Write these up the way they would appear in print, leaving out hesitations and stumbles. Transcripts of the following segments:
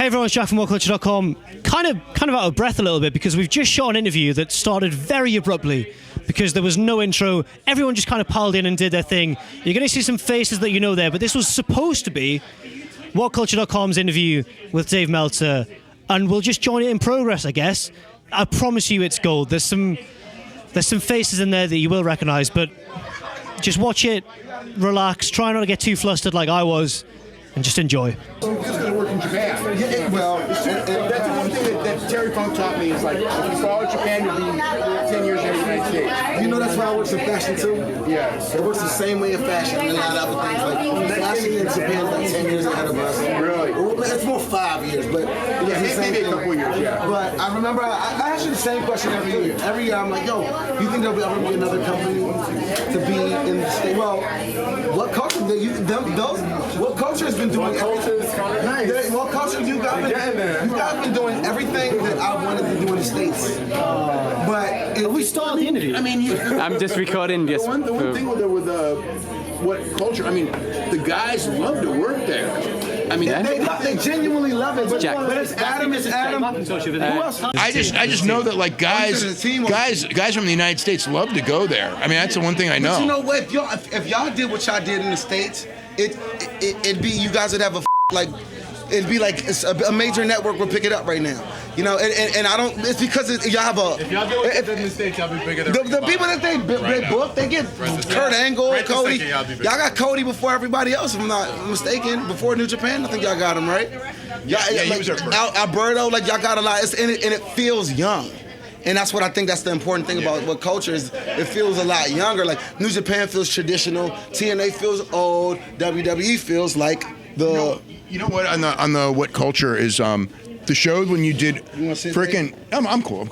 Hey everyone, it's Jack from WhatCulture.com. Kind of out of breath a little bit because we've just shot an interview that started very abruptly because there was no intro. Everyone just kind of piled in and did their thing. You're going to see some faces that you know there, but this was supposed to be WhatCulture.com's interview with Dave Meltzer, and we'll just join it in progress, I guess. I promise you it's gold. There's some faces in there that you will recognize, but just watch it, relax, try not to get too flustered like I was, and just enjoy. So it's going to work in Japan. Yeah, well, that's the one thing that Terry Funk taught me is like, if you follow Japan, you'll be 10 years in the United States. You know that's why it works in fashion too? Yes. It works the same way in fashion and a lot of other things. Like fashion in Japan is like 10 years ahead of us. Really? Well, it's more 5 years, but it's the same maybe thing. a couple years, yeah. But I remember I ask you the same question every year. Every year I'm like, yo, you think there'll ever be another company to be in the state? Well, what culture? What culture has been doing? What culture you guys been doing everything that I wanted to do in the States. But we started the interview. I mean, I'm just recording. The one thing with what culture? I mean, the guys love to work there. I mean, they genuinely love it. But it's Adam. It's Adam. Who else? I just know that like guys from the United States love to go there. I mean, that's the one thing I know. But you know what? If y'all did what y'all did in the States, it'd be, you guys would have it'd be like a major network would pick it up right now. You know, and I don't. It's because y'all have a. If y'all do what you did in the States, y'all be bigger than the people that they book, they get Kurt Angle, Cody. Y'all got Cody before everybody else, if I'm not mistaken. Before New Japan, I think y'all got him, right? Yeah, he was our first. Alberto, like y'all got a lot. And it feels young. And that's what I think that's the important thing about what culture is. It feels a lot younger. Like New Japan feels traditional, TNA feels old, WWE feels like the. You know what? On the what culture is the shows when you did freaking. I'm cool.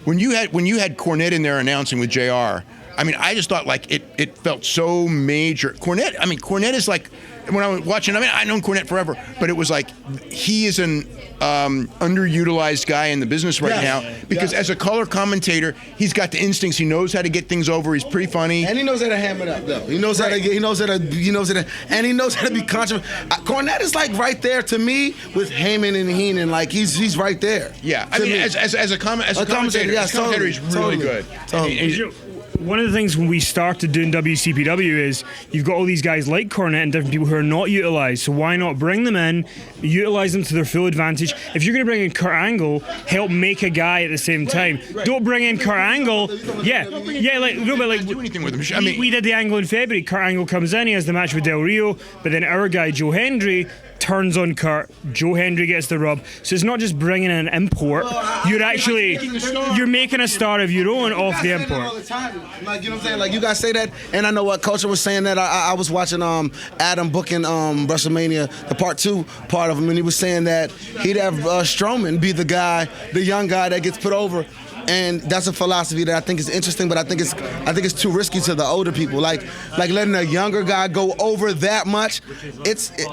When you had Cornette in there announcing with JR. I mean, I just thought like it felt so major. Cornette is like, when I was watching, I mean, I've known Cornette forever, but it was like he is an underutilized guy in the business right now because as a color commentator, he's got the instincts. He knows how to get things over. He's pretty funny, and he knows how to ham it up. Though he knows how to get, and he knows how to be controversial. Cornette is like right there to me with Heyman and Heenan. Like he's right there. Yeah, I mean, as a commentator, he's really good. Totally. One of the things when we started doing WCPW is you've got all these guys like Cornette and different people who are not utilized. So why not bring them in, utilize them to their full advantage? If you're going to bring in Kurt Angle, help make a guy at the same time. Don't bring in Kurt Angle. Do anything with him. I mean, we did the Angle in February. Kurt Angle comes in, he has the match with Del Rio, but then our guy Joe Hendry turns on Kurt. Joe Hendry gets the rub. So it's not just bringing in an import. You're making a star of your own off the import. All the time. Like, you know what I'm saying? Like, you guys say that, and I know what Culture was saying that. I was watching Adam booking WrestleMania, the part of him, and he was saying that he'd have Strowman be the young guy that gets put over. And that's a philosophy that I think is interesting, but I think it's too risky to the older people. Like letting a younger guy go over that much.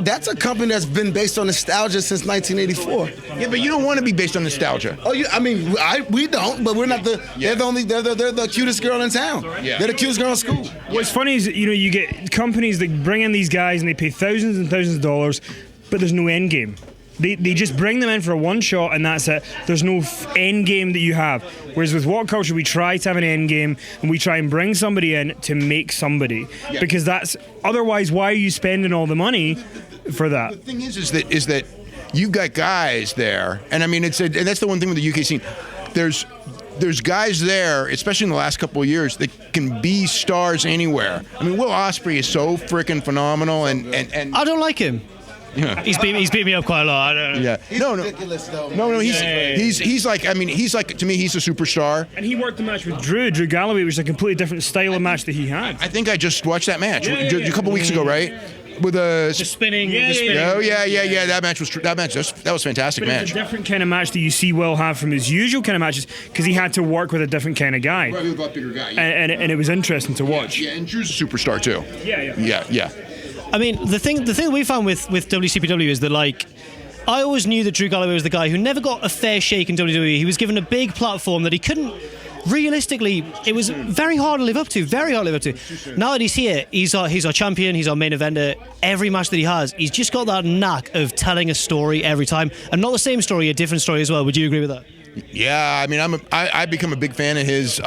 That's a company that's been based on nostalgia since 1984. Yeah, but you don't want to be based on nostalgia. Oh, we don't. But we're not the. Yeah. They're the cutest girl in town. Yeah. They're the cutest girl in school. What's funny is you get companies that bring in these guys and they pay thousands and thousands of dollars, but there's no end game. They just bring them in for a one shot and that's it. There's no end game that you have. Whereas with What Culture, we try to have an end game and we try and bring somebody in to make somebody. Yeah. Because that's otherwise, why are you spending all the money for that? The thing is that you've got guys there, and I mean and that's the one thing with the UK scene. There's guys there, especially in the last couple of years, that can be stars anywhere. I mean, Will Ospreay is so freaking phenomenal, and I don't like him. Yeah. He's beat me up quite a lot. I don't know. Yeah. He's ridiculous, though. No. He's like to me he's a superstar. And he worked the match with Drew Galloway, which is a completely different style of match that he had. I think I just watched that match a couple weeks ago, right? With the spinning. Oh yeah. That match was fantastic but match. It's a different kind of match that you see Will have from his usual kind of matches because he had to work with a different kind of guy. Right, with a bigger guy. Yeah. And it was interesting to watch. Yeah, and Drew's a superstar too. Yeah. I mean, the thing that we found with WCPW is that, like, I always knew that Drew Galloway was the guy who never got a fair shake in WWE. He was given a big platform that he couldn't realistically, it was very hard to live up to. Very hard to live up to. Now that he's here, he's our champion. He's our main eventer. Every match that he has, he's just got that knack of telling a story every time, and not the same story, a different story as well. Would you agree with that? Yeah, I mean, I've become a big fan of his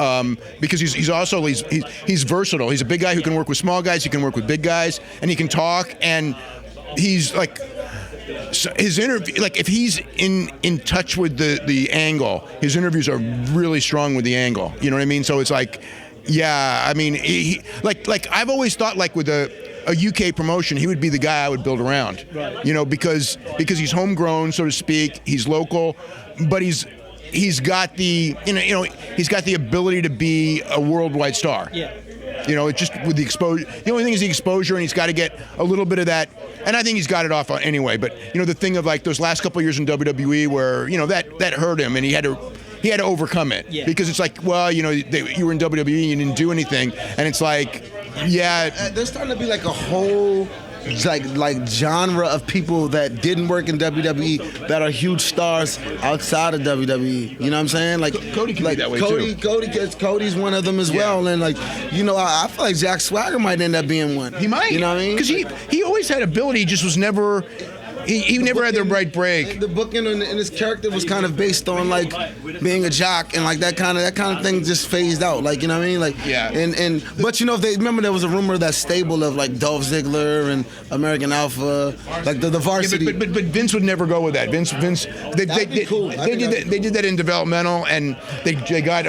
because he's also versatile. He's a big guy who can work with small guys, he can work with big guys, and he can talk. And he's like, so his interview, like if he's in touch with the angle, his interviews are really strong with the angle. You know what I mean? So it's like, yeah, I mean, he like I've always thought like with a UK promotion, he would be the guy I would build around. Right. You know, because he's homegrown, so to speak. He's local, but he's got the he's got the ability to be a worldwide star. Yeah. You know, it's just with the exposure. The only thing is the exposure, and he's got to get a little bit of that. And I think he's got it off anyway. But you know, the thing of like those last couple of years in WWE, where you know that hurt him, and he had to overcome it. Yeah. Because it's like, well, you know, you were in WWE, and you didn't do anything, and it's like, yeah, there's starting to be like a whole like genre of people that didn't work in WWE that are huge stars outside of WWE. You know what I'm saying? Like Cody can be that way too. Cody's one of them as well. And like, you know, I feel like Jack Swagger might end up being one. He might. You know what I mean? Because he always had ability, just was never. He never had the right break. The booking and his character was kind of based on like being a jock, and like that kind of thing just phased out. Like, you know what I mean? Like, yeah. And but you know, if they remember, there was a rumor that stable of like Dolph Ziggler and American Alpha, like the varsity. Yeah, but Vince would never go with that. Vince, they did that in developmental, and they got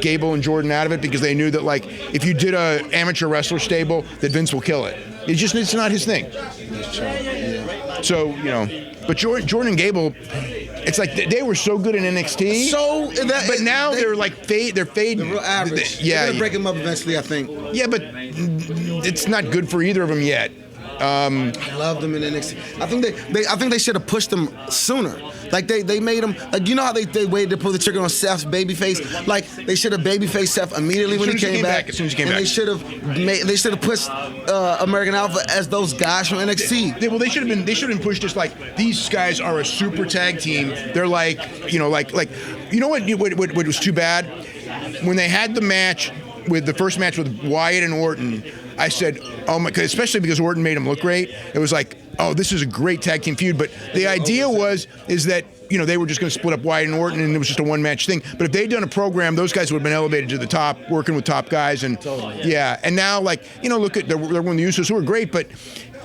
Gable and Jordan out of it because they knew that like if you did a amateur wrestler stable, that Vince will kill it. It's not his thing. That's true. Yeah. So, you know, but Jordan and Gable, it's like they were so good in NXT. But now they're like they're fading. They're real average. Yeah, they're gonna break them up eventually, I think. Yeah, but it's not good for either of them yet. I love them in NXT. I think they should have pushed them sooner. Like they made them. Like, you know how they waited to pull the trigger on Seth's babyface. Like they should have babyface Seth immediately when he came back. As soon as he came back, they should have pushed American Alpha as those guys from NXT. They should have been pushed as like these guys are a super tag team. They're like, you know, like you know what was too bad when they had the first match with Wyatt and Orton. I said, oh my God, especially because Orton made him look great. It was like, oh, this is a great tag team feud. But the idea is that, you know, they were just going to split up Wyatt and Orton, and it was just a one-match thing. But if they'd done a program, those guys would have been elevated to the top, working with top guys. And yeah. And now, like, you know, look at they're one of the Usos who are great, but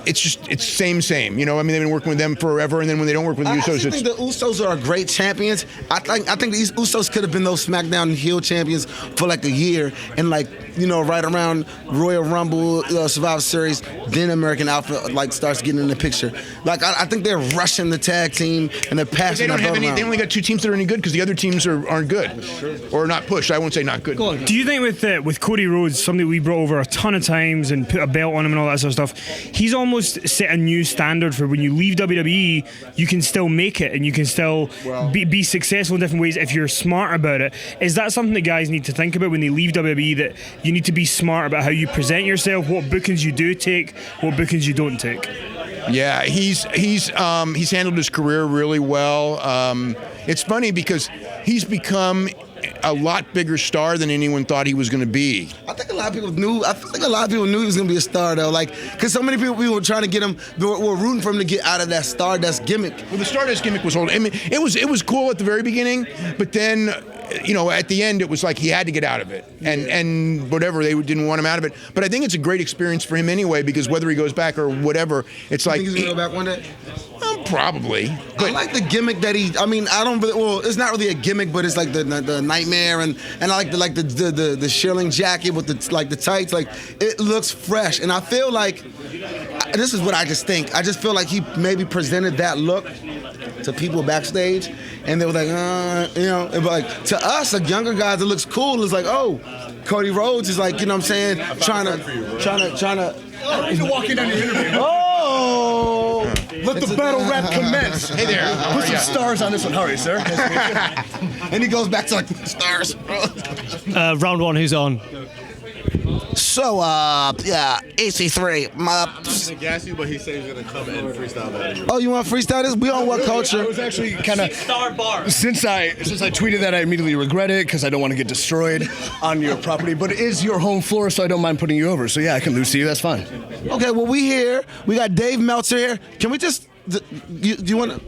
it's same. You know, I mean, they've been working with them forever, and then when they don't work with the Usos, I think the Usos are great champions. I think these Usos could have been those SmackDown heel champions for like a year, and like, you know, right around Royal Rumble, Survivor Series, then American Alpha like starts getting in the picture. Like I think they're rushing the tag team and they're passing. They don't have any. They only got two teams that are any good because the other teams aren't good or not pushed. I won't say not good. Do you think with Cody Rhodes, somebody we brought over a ton of times and put a belt on him and all that sort of stuff, he's almost set a new standard for when you leave WWE, you can still make it and you can still be successful in different ways if you're smart about it. Is that something that guys need to think about when they leave WWE, that you need to be smart about how you present yourself, what bookings you do take, what bookings you don't take? Yeah, he's handled his career really well. It's funny because he's become a lot bigger star than anyone thought he was going to be. I think a lot of people knew. I think a lot of people knew he was going to be a star, though. Like, because so many people were trying to get him, were rooting for him to get out of that Stardust gimmick. Well, the Stardust gimmick was old. I mean, it was cool at the very beginning, but then, you know, at the end, it was like he had to get out of it, and whatever, they didn't want him out of it. But I think it's a great experience for him anyway, because whether he goes back or whatever, it's like he's gonna go back one day. Probably. But I like the gimmick that he. I mean, I don't really. Well, it's not really a gimmick, but it's like the nightmare, and I like the shearling jacket with the tights. Like, it looks fresh, and I feel like this is what I just think. I just feel like he maybe presented that look to people backstage, and they were like, you know, but like to us, like younger guys, it looks cool. It's like, oh, Cody Rhodes is like, you know what I'm saying, trying to. Oh, you walk in on the interview. Oh, let the battle rap commence. Hey there. Put some stars on this one, hurry, sir. and he goes back to like stars. Round one, who's on? So, yeah, EC3. to gas you, but he said he's gonna come and freestyle that. Oh, you want to freestyle this? We on What I Culture? was actually kind of since I tweeted that, I immediately regret it because I don't want to get destroyed on your property. But it is your home floor, so I don't mind putting you over. So yeah, I can lose to you. That's fine. Okay, well, we here. We got Dave Meltzer here. Can we just... Do you want to...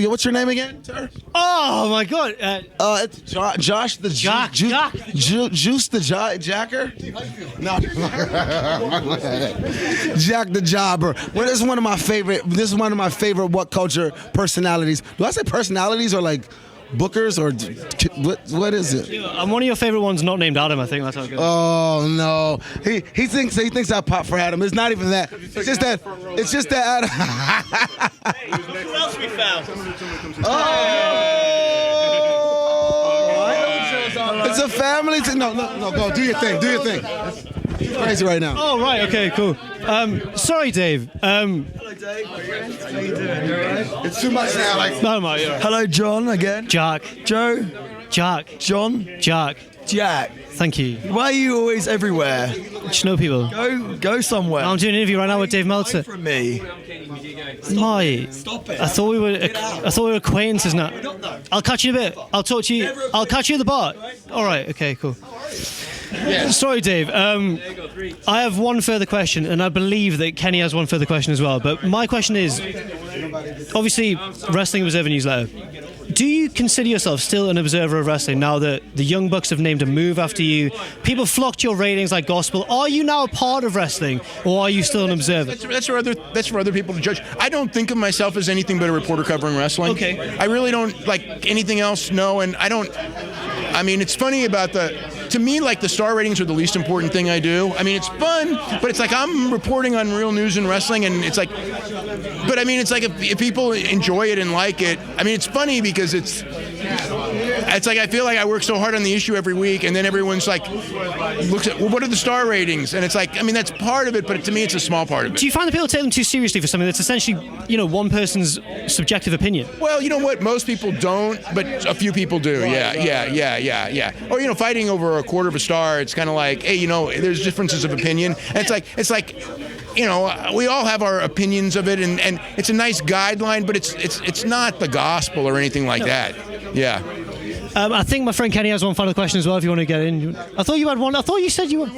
What's your name again, sir? Oh my God! It's Josh the Jock. Juice the Jacker? No. Jack the Jobber. Well, this is one of my favorite. This is one of my favorite What Culture personalities. Do I say personalities or like bookers or what is it? I'm one of your favorite ones, not named Adam. I think that's how it goes. Oh no, he thinks I pop for Adam. It's not even that. It's just that. It's just that Adam. Who else we found? It's a family thing. No, go do your thing. Do your thing. It's crazy right now. Oh right, okay, cool. Sorry, Dave. It's too much now. Like No, mate. You're right. Hello, John again. Jack. Joe. Jack. John. Jack. Jack. Thank you. Why are you always everywhere? Just know people. Go somewhere. I'm doing an interview right now with Dave Meltzer. From me. Mate, Stop it. I thought we were acquaintances now. I'll catch you in a bit. I'll talk to you. I'll catch you at the bar. All right. Okay. Cool. Sorry, Dave. I have one further question, and I believe that Kenny has one further question as well. But my question is, obviously, Wrestling Observer Newsletter. Do you consider yourself still an observer of wrestling now that the Young Bucks have named a move after you? People flocked your ratings like gospel. Are you now a part of wrestling, or are you still an observer? That's for other people to judge. I don't think of myself as anything but a reporter covering wrestling. Okay. I really don't like anything else. No, and I don't. I mean, it's funny about to me, like the star ratings are the least important thing I do. I mean, it's fun, but it's like I'm reporting on real news in wrestling, and it's like, but I mean, it's like if people enjoy it and like it, I mean, it's funny because it's like I feel like I work so hard on the issue every week, and then everyone's like looks at, well, what are the star ratings? And it's like, I mean, that's part of it, but to me, it's a small part of it. Do you find that people take them too seriously for something that's essentially, one person's subjective opinion? Well, you know what? Most people don't, but a few people do. Yeah. Or fighting over a quarter of a star. It's kind of like, hey, there's differences of opinion. And it's like, we all have our opinions of it, and it's a nice guideline, but it's not the gospel or anything like that. Yeah. I think my friend Kenny has one final question as well, if you want to get in. I thought you had one. I thought you said you were...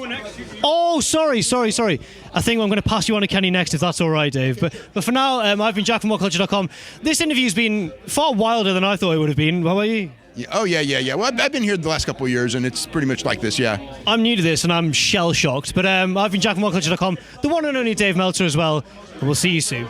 Oh, sorry. I think I'm going to pass you on to Kenny next, if that's all right, Dave. But for now, I've been Jack from WhatCulture.com. This interview's been far wilder than I thought it would have been. How about you? Oh, yeah. Well, I've been here the last couple of years, and it's pretty much like this, yeah. I'm new to this, and I'm shell-shocked. But I've been Jack from WhatCulture.com, the one and only Dave Meltzer as well. And we'll see you soon.